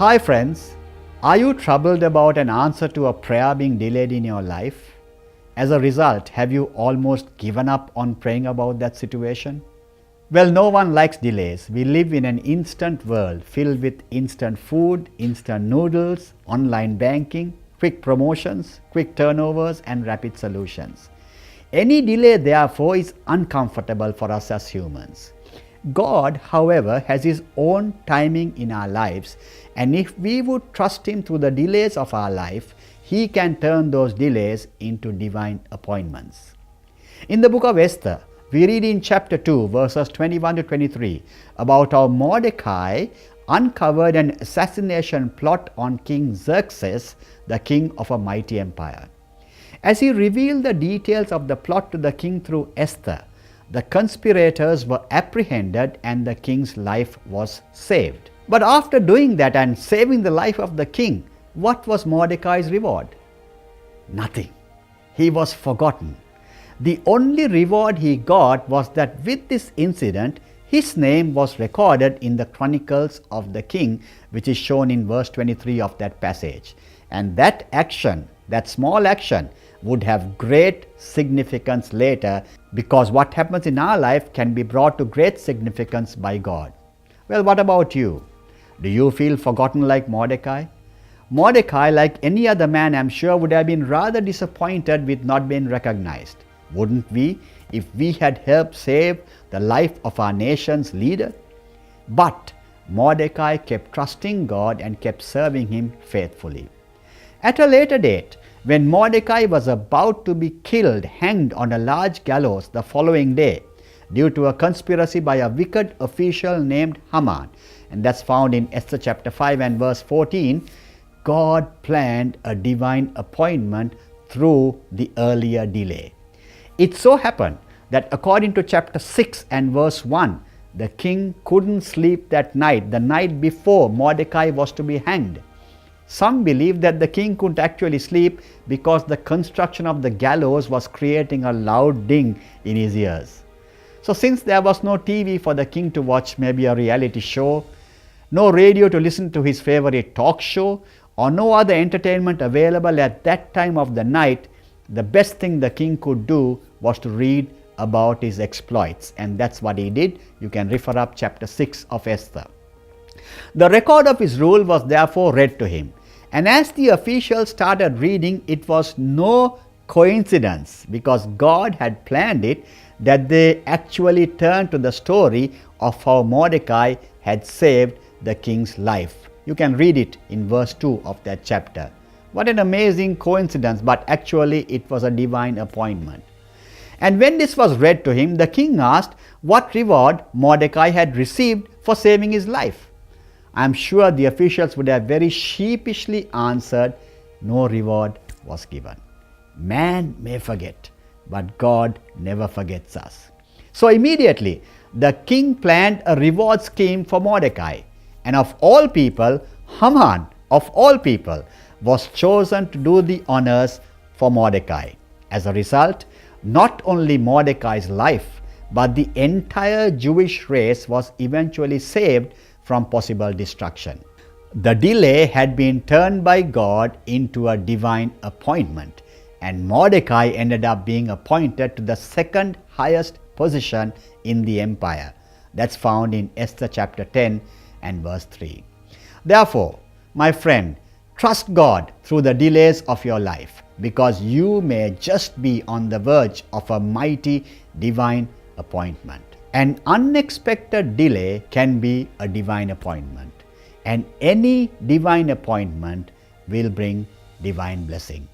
Hi friends, are you troubled about an answer to a prayer being delayed in your life? As a result, have you almost given up on praying about that situation? Well, no one likes delays. We live in an instant world filled with instant food, instant noodles, online banking, quick promotions, quick turnovers, and rapid solutions. Any delay, therefore, is uncomfortable for us as humans. God, however, has His own timing in our lives, and if we would trust Him through the delays of our life, He can turn those delays into divine appointments. In the book of Esther, we read in chapter 2, verses 21 to 23, about how Mordecai uncovered an assassination plot on King Xerxes, the king of a mighty empire. As he revealed the details of the plot to the king through Esther, the conspirators were apprehended and the king's life was saved. But after doing that and saving the life of the king, what was Mordecai's reward? Nothing. He was forgotten. The only reward he got was that with this incident, his name was recorded in the Chronicles of the King, which is shown in verse 23 of that passage. And that action, that small action, would have great significance later, because what happens in our life can be brought to great significance by God. Well, what about you? Do you feel forgotten like Mordecai? Mordecai, like any other man, I'm sure, would have been rather disappointed with not being recognized. Wouldn't we, if we had helped save the life of our nation's leader? But Mordecai kept trusting God and kept serving Him faithfully. At a later date, when Mordecai was about to be killed, hanged on a large gallows the following day, due to a conspiracy by a wicked official named Haman, and that's found in Esther chapter 5 and verse 14, God planned a divine appointment through the earlier delay. It so happened that according to chapter 6 and verse 1, the king couldn't sleep that night, the night before Mordecai was to be hanged. Some believe that the king couldn't actually sleep because the construction of the gallows was creating a loud ding in his ears. So since there was no TV for the king to watch maybe a reality show, no radio to listen to his favorite talk show, or no other entertainment available at that time of the night, the best thing the king could do was to read about his exploits, and that's what he did. You can refer up chapter 6 of Esther. The record of his rule was therefore read to him, and as the officials started reading, it was no coincidence, because God had planned it, that they actually turned to the story of how Mordecai had saved the king's life. You can read it in verse 2 of that chapter. What an amazing coincidence, but actually it was a divine appointment. And when this was read to him, the king asked what reward Mordecai had received for saving his life. I am sure the officials would have very sheepishly answered, no reward was given. Man may forget, but God never forgets us. So immediately, the king planned a reward scheme for Mordecai. And of all people, Haman, of all people, was chosen to do the honors for Mordecai. As a result, not only Mordecai's life, but the entire Jewish race was eventually saved from possible destruction. The delay had been turned by God into a divine appointment, and Mordecai ended up being appointed to the second highest position in the empire. That's found in Esther chapter 10 and verse 3. Therefore, my friend, trust God through the delays of your life, because you may just be on the verge of a mighty divine appointment. An unexpected delay can be a divine appointment, and any divine appointment will bring divine blessing.